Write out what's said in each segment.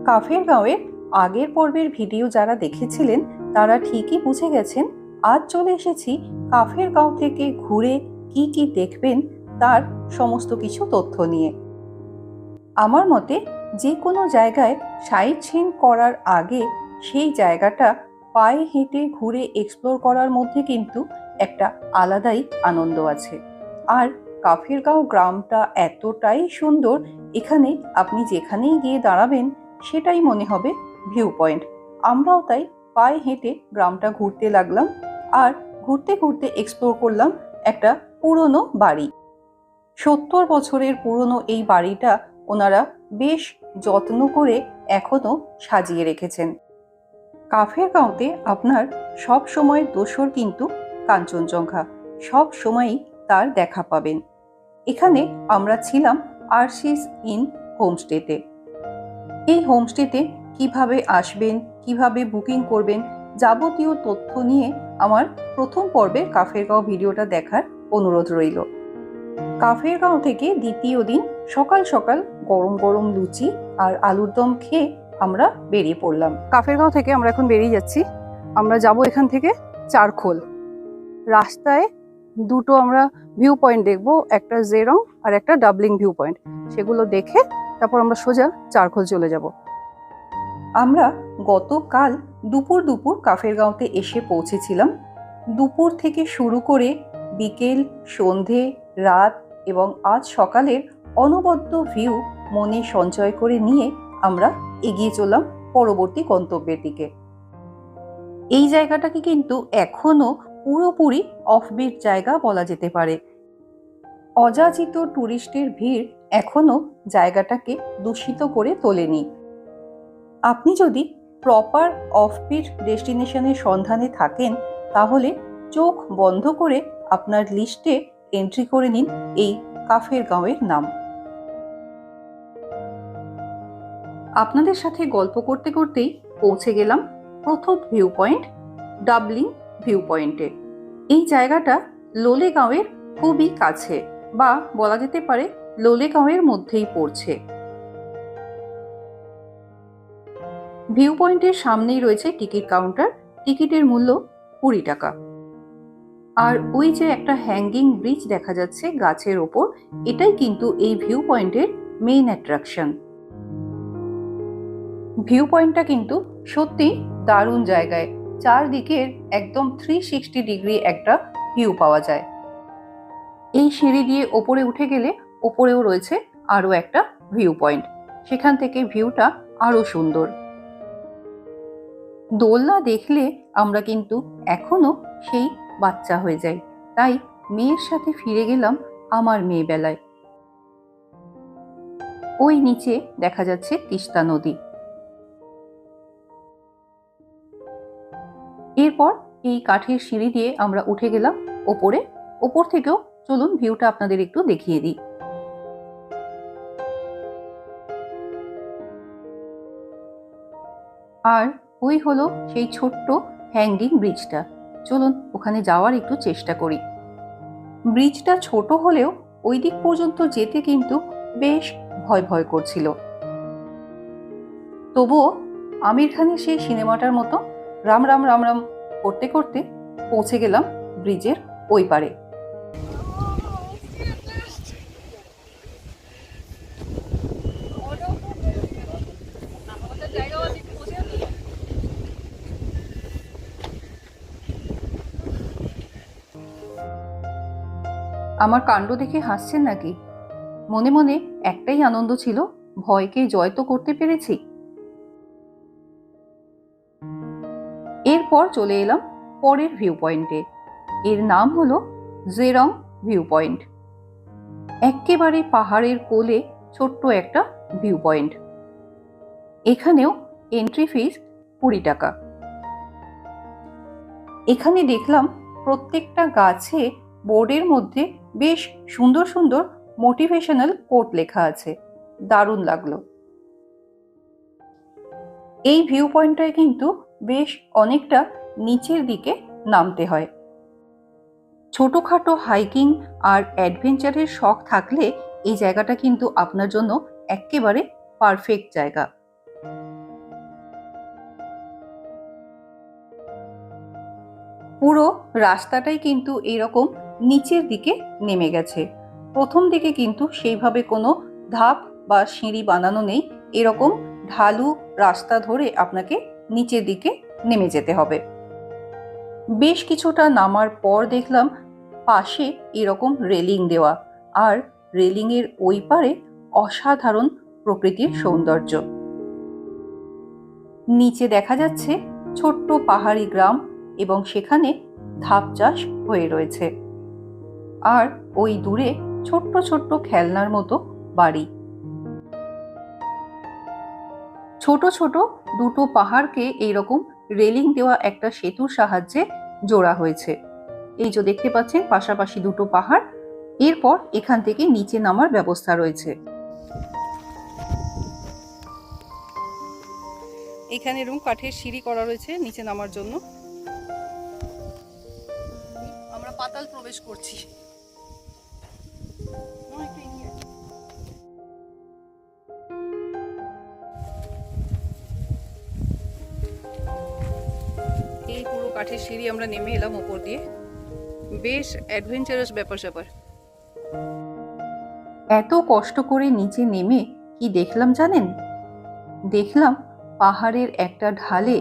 কাফের গাঁওয়ের আগের পর্বের ভিডিও যারা দেখেছিলেন তারা ঠিকই বুঝে গেছেন আজ চলে এসেছি কাফের গাঁও থেকে ঘুরে কি কি দেখবেন তার সমস্ত কিছু তথ্য নিয়ে। আমার মতে যে কোনো জায়গায় সাইট সিন করার আগে সেই জায়গাটা পায়ে হেঁটে ঘুরে এক্সপ্লোর করার মধ্যে কিন্তু একটা আলাদাই আনন্দ আছে। আর কাফের গাঁও গ্রামটা এতটাই সুন্দর, এখানে আপনি যেখানেই গিয়ে দাঁড়াবেন সেটাই মনে হবে ভিউ পয়েন্ট। আমরাও তাই পায়ে হেঁটে গ্রামটা ঘুরতে লাগলাম আর ঘুরতে ঘুরতে এক্সপ্লোর করলাম একটা পুরনো বাড়ি। 70 বছরের পুরনো এই বাড়িটা ওনারা বেশ যত্ন করে এখনো সাজিয়ে রেখেছেন। কাফের গাঁওতে আপনার সব সময় দোসর কিন্তু কাঞ্চনজঙ্ঘা, সব সময়ই তার দেখা পাবেন। এখানে আমরা ছিলাম আরসিস ইন হোমস্টেতে। এই হোমস্টেতে কিভাবে আসবেন, কিভাবে বুকিং করবেন, যাবতীয় তথ্য নিয়ে আমার প্রথম পর্বের কাফের গাঁও ভিডিওটা দেখার অনুরোধ রইল। কাফের গাঁও থেকে দ্বিতীয় দিন সকাল সকাল গরম গরম লুচি আর আলুর দম খেয়ে আমরা বেরিয়ে পড়লাম। কাফের গাঁও থেকে আমরা এখন বেরিয়ে যাচ্ছি। আমরা যাব এখান থেকে চারখোল। রাস্তায় দুটো আমরা ভিউ পয়েন্ট দেখবো, একটা জেরং আর একটা ডাবলিং ভিউ পয়েন্ট। সেগুলো দেখে তারপর আমরা সোজা চারখোল চলে যাব। আমরা গতকাল দুপুর কাফের গাঁওতে এসে পৌঁছেছিলাম। দুপুর থেকে শুরু করে বিকেল, সন্ধে, রাত এবং আজ সকালের অনবদ্য ভিউ মনে সঞ্চয় করে নিয়ে আমরা এগিয়ে চললাম পরবর্তী গন্তব্যের দিকে। এই জায়গাটাকে কিন্তু এখনো পুরোপুরি অফবিট জায়গা বলা যেতে পারে। অযাচিত টুরিস্টের ভিড় এখনো জায়গাটাকে দূষিত করে তোলেনি। আপনি যদি প্রপার অফবিট ডেস্টিনেশনের সন্ধানে থাকেন তাহলে চোখ বন্ধ করে আপনার লিস্টে এন্ট্রি করে নিন এই কাফের গাঁওয়ের নাম। আপনাদের সাথে গল্প করতে করতেই পৌঁছে গেলাম প্রথম ভিউ পয়েন্ট, ডাবলিং ভিউ পয়েন্টে। এই জায়গাটা লোলেগাঁওয়ের খুবই কাছে, বা বলা যেতে পারে লোলেগাঁওয়ের মধ্যেই পড়ছে। ভিউ পয়েন্টের সামনেই রয়েছে টিকিট কাউন্টার। টিকিটের মূল্য 20 টাকা। আর ওই যে একটা হ্যাঙ্গিং ব্রিজ দেখা যাচ্ছে গাছের ওপর, এটাই কিন্তু এই ভিউ পয়েন্টের মেইন অ্যাট্রাকশন। ভিউ পয়েন্টটা কিন্তু সত্যি দারুণ জায়গায়, চারদিকের একদম 360 ডিগ্রি একটা ভিউ পাওয়া যায়। এই সিঁড়ি দিয়ে ওপরে উঠে গেলে ওপরেও রয়েছে আরো একটা ভিউ পয়েন্ট, সেখান থেকে ভিউটা আরো সুন্দর। দোলনা দেখলে আমরা কিন্তু এখনো সেই বাচ্চা হয়ে যাই, তাই মেয়ের সাথে ফিরে গেলাম আমার মেয়েবেলায়। ওই নিচে দেখা যাচ্ছে তিস্তা নদী। এরপর এই কাঠের সিঁড়ি দিয়ে আমরা উঠে গেলাম ওপরে। ওপর থেকেও চলুন ভিউটা আপনাদের একটু দেখিয়ে দিই। আর ওই হলো সেই ছোট্ট হ্যাঙ্গিং ব্রিজটা। চলুন ওখানে যাওয়ার একটু চেষ্টা করি। ব্রিজটা ছোট হলেও ওই দিক পর্যন্ত যেতে কিন্তু বেশ ভয় ভয় করছিল। তবুও আমির খানের সেই সিনেমাটার মতো রাম রাম রাম রাম করতে করতে পৌঁছে গেলাম ব্রিজের ওই পারে। আমার কাণ্ড দেখে হাসছেন নাকি? মনে মনে একটাই আনন্দ ছিল, ভয়কে জয় তো করতে পেরেছি। এরপর চলে এলাম পরের ভিউ পয়েন্টে। এর নাম হলো জেরং ভিউ পয়েন্ট। একেবারে পাহাড়ের কোলে ছোট্ট একটা ভিউ পয়েন্ট। এখানেও এন্ট্রি ফিস 20 টাকা। এখানে দেখলাম প্রত্যেকটা গাছে বোর্ডের মধ্যে বেশ সুন্দর সুন্দর মোটিভেশনাল কোট লেখা আছে, দারুণ লাগলো। এই ভিউ পয়েন্টটায় কিন্তু বেশ অনেকটা নিচের দিকে নামতে হয়। ছোটখাটো হাইকিং আর অ্যাডভেঞ্চারের শখ থাকলে এই জায়গাটা কিন্তু আপনার জন্য একেবারে পারফেক্ট জায়গা। পুরো রাস্তাটাই কিন্তু এরকম নিচের দিকে নেমে গেছে। প্রথম দিকে কিন্তু সেইভাবে কোনো ধাপ বা সিঁড়ি বানানো নেই, এরকম ঢালু রাস্তা ধরে আপনাকে নিচের দিকে নেমে যেতে হবে। বেশ কিছুটা নামার পর দেখলাম পাশে এরকম রেলিং দেওয়া, আর রেলিংয়ের ওই পারে অসাধারণ প্রকৃতির সৌন্দর্য। নিচে দেখা যাচ্ছে ছোট্ট পাহাড়ি গ্রাম এবং সেখানে ধাপ চাষ হয়ে রয়েছে, আর ওই দূরে ছোট্ট ছোট্ট খেলনার মতো বাড়ি। ছোট ছোট দুটো পাহাড়কে এইরকম রেলিং দেওয়া একটা সেতুর সাহায্যে জোড়া হয়েছে। এই যে দেখতে পাচ্ছেন পাশাপাশি দুটো পাহাড়, এরপর এখান থেকে নিচে নামার ব্যবস্থা রয়েছে। এখানে এরকম কাঠের সিঁড়ি করা রয়েছে নিচে নামার জন্য। আমরা পাতাল প্রবেশ করছি। এই পুরো কাঠের সিঁড়ি আমরা নেমে এলাম ওপর দিয়ে, বেশ অ্যাডভেঞ্চারাস ব্যাপার স্যাপার। এত কষ্ট করে নিচে নেমে কি দেখলাম জানেন? দেখলাম পাহাড়ের একটা ঢালে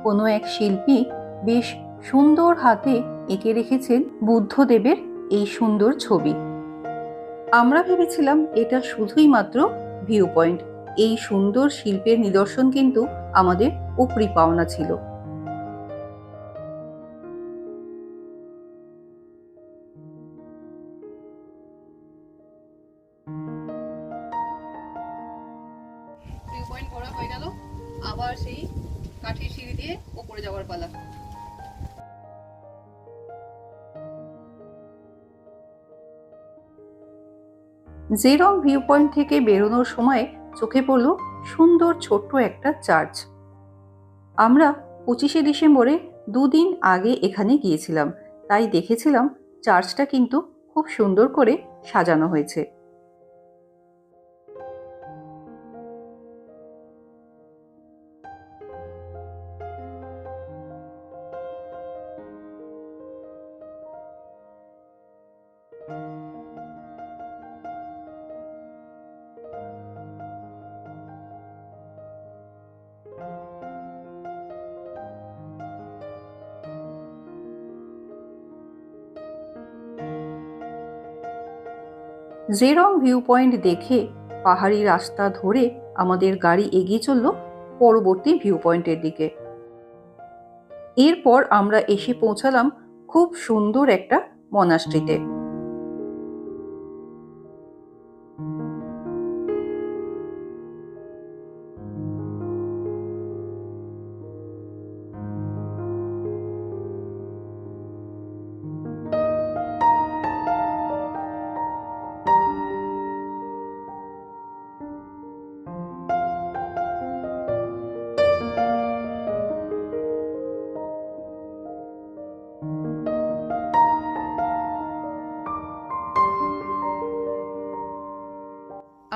কোনো এক শিল্পী বেশ সুন্দর হাতে এঁকে রেখেছেন বুদ্ধদেবের এই সুন্দর ছবি। আমরা ভেবেছিলাম এটা শুধুই মাত্র ভিউ পয়েন্ট, এই সুন্দর শিল্পের নিদর্শন কিন্তু আমাদের উপরি পাওনা ছিল। ভিউ পয়েন্ট করা হয়ে গেল, আবার সেই কাঠের সিঁড়ি দিয়ে উপরে যাওয়ার পালা। জেরং ভিউ পয়েন্ট থেকে বেরোনোর সময় চোখে পড়ল সুন্দর ছোট্ট একটা চার্চ। আমরা 25শে ডিসেম্বরে দুদিন আগে এখানে গিয়েছিলাম, তাই দেখেছিলাম চার্চটা কিন্তু খুব সুন্দর করে সাজানো হয়েছে। জেরং ভিউ পয়েন্ট দেখে পাহাড়ি রাস্তা ধরে আমাদের গাড়ি এগিয়ে চলল পরবর্তী ভিউ পয়েন্টের দিকে। এরপর আমরা এসে পৌঁছালাম খুব সুন্দর একটা মনাস্ট্রিতে।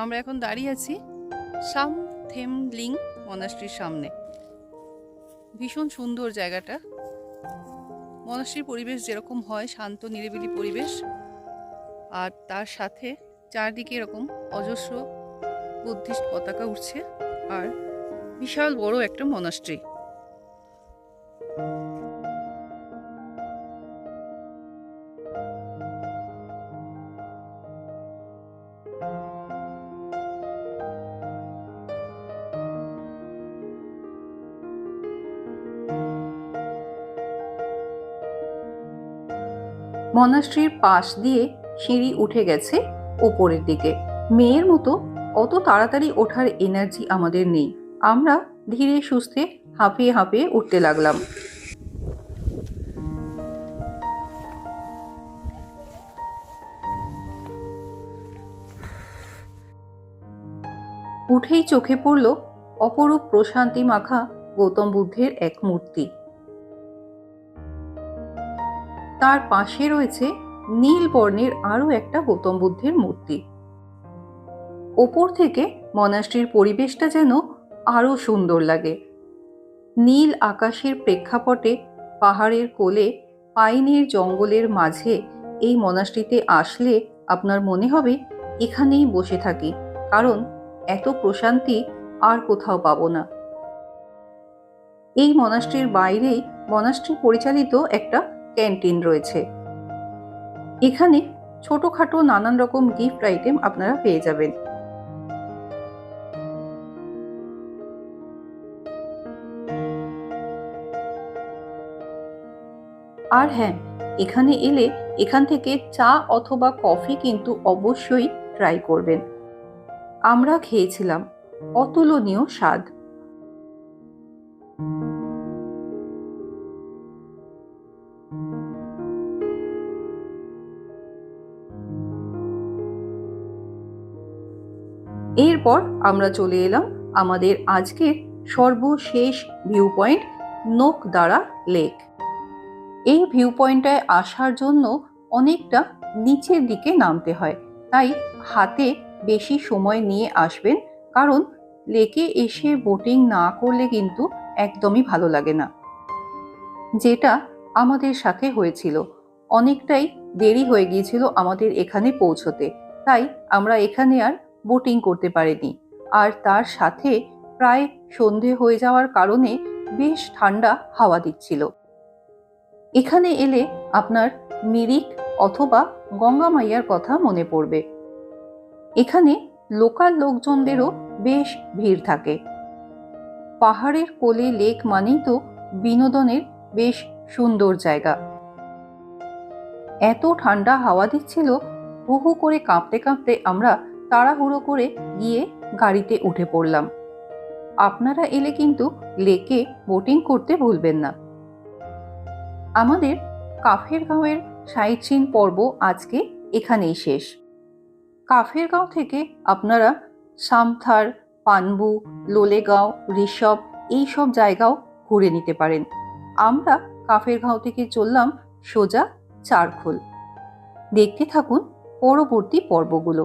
আমরা এখন দাঁড়িয়ে আছি সামথেমলিং মনাস্ট্রির সামনে। ভীষণ সুন্দর জায়গাটা। মনাস্ট্রির পরিবেশ যেরকম হয় শান্ত নিরিবিলি পরিবেশ, আর তার সাথে চারদিকে এরকম অজস্র বুদ্ধিস্ট পতাকা উঠছে, আর বিশাল বড় একটা মনাস্ট্রি। মনাস্ট্রির পাশ দিয়ে সিঁড়ি উঠে গেছে ওপরের দিকে। মেয়ের মতো অত তাড়াতাড়ি ওঠার এনার্জি আমাদের নেই, আমরা ধীরে সুস্থে হাঁপিয়ে হাঁপিয়ে উঠতে লাগলাম। উঠেই চোখে পড়ল অপরূপ প্রশান্তি মাখা গৌতম বুদ্ধের এক মূর্তি। তার পাশে রয়েছে নীল বর্ণের আরো একটা গৌতম বুদ্ধের মূর্তি। ওপর থেকে মনাস্ট্রির পরিবেশটা যেন আরো সুন্দর লাগে। নীল আকাশের প্রেক্ষাপটে পাহাড়ের কোলে পাইনের জঙ্গলের মাঝে এই মনাস্ট্রিতে আসলে আপনার মনে হবে এখানেই বসে থাকি, কারণ এত প্রশান্তি আর কোথাও পাবো না। এই মনাস্ট্রির বাইরেই মনাস্ট্রি পরিচালিত একটা ক্যান্টিন রয়েছে। এখানে ছোটখাটো নানান রকম গিফট আইটেম আপনারা পেয়ে যাবেন। আর হ্যাঁ, এখানে এলে এখান থেকে চা অথবা কফি কিন্তু অবশ্যই ট্রাই করবেন। আমরা খেয়েছিলাম, অতুলনীয় স্বাদ। এরপর আমরা চলে এলাম আমাদের আজকের সর্বশেষ ভিউ পয়েন্ট, নোকদারা লেক। এই ভিউ পয়েন্টটায় আসার জন্য অনেকটা নিচের দিকে নামতে হয়, তাই হাতে বেশি সময় নিয়ে আসবেন, কারণ লেকে এসে বোটিং না করলে কিন্তু একদমই ভালো লাগে না, যেটা আমাদের সাথে হয়েছিল। অনেকটাই দেরি হয়ে গিয়েছিল আমাদের এখানে পৌঁছতে, তাই আমরা এখানে আর বোটিং করতে পারিনি। আর তার সাথে প্রায় সন্ধে হয়ে যাওয়ার কারণে বেশ ঠান্ডা হাওয়া দিচ্ছিল। এখানে এলে আপনার মিরিক অথবা গঙ্গা মাইয়ার কথা মনে পড়বে। এখানে লোকাল লোকজনদেরও বেশ ভিড় থাকে। পাহাড়ের কোলে লেক মানেই তো বিনোদনের বেশ সুন্দর জায়গা। এত ঠান্ডা হাওয়া দিচ্ছিল, হু হু করে কাঁপতে কাঁপতে আমরা তাড়াহুড়ো করে গিয়ে গাড়িতে উঠে পড়লাম। আপনারা এলে কিন্তু লেকে বোটিং করতে ভুলবেন না। আমাদের কাফের গাঁওয়ের সাইট সিন পর্ব আজকে এখানেই শেষ। কাফের গাঁও থেকে আপনারা সামথার, পানবু, লোলেগাঁও, ঋষভ এই সব জায়গাও ঘুরে নিতে পারেন। আমরা কাফের গাঁও থেকে চললাম সোজা চারখোল। দেখতে থাকুন পরবর্তী পর্বগুলো।